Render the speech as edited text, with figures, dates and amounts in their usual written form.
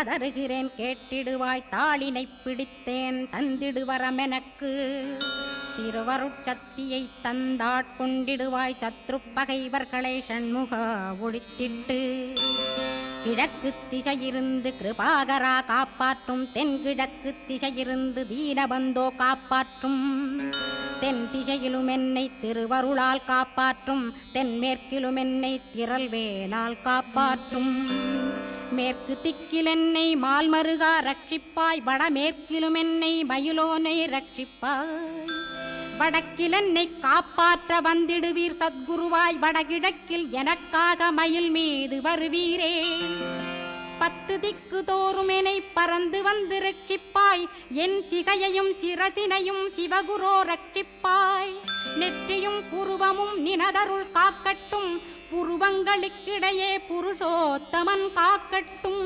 கதறுகிறேன் கேட்டிடுவாய் தாளினை பிடித்தேன் தந்திடுவரமெனக்கு திருவருட்சத்தியை தந்தாட்கொண்டிடுவாய் சத்ரு பகைவர்களை சண்முக ஒழித்திட்டு கிழக்கு திசையிருந்து கிருபாகரா காப்பாற்றும் தென்கிழக்கு திசையிருந்து தீனபந்தோ காப்பாற்றும் தென் திசையிலும் என்னை திருவருளால் காப்பாற்றும் தென்மேற்கிலும் என்னை திரள்வேலால் காப்பாற்றும் மேற்கு திக்கில் என்னை மால்மருகா ரட்சிப்பாய் வடமேற்கிலும் என்னை மயிலோனை ரட்சிப்பாய் வடக்கில் என்னை காப்பாற்ற வந்திடுவீர் சத்குருவாய் வடகிழக்கில் எனக்காக மயில் மீது வருவீரே 10 திக்கு தோறும் என்னை பறந்து வந்து ரட்சிப்பாய் என் சிகையையும் சிரசினையும் சிவகுரோ ரட்சிப்பாய் நெற்றியும் புருவமும் நினதருள் காக்கட்டும் புருவங்களுக்கிடையே புருஷோத்தமன் காக்கட்டும்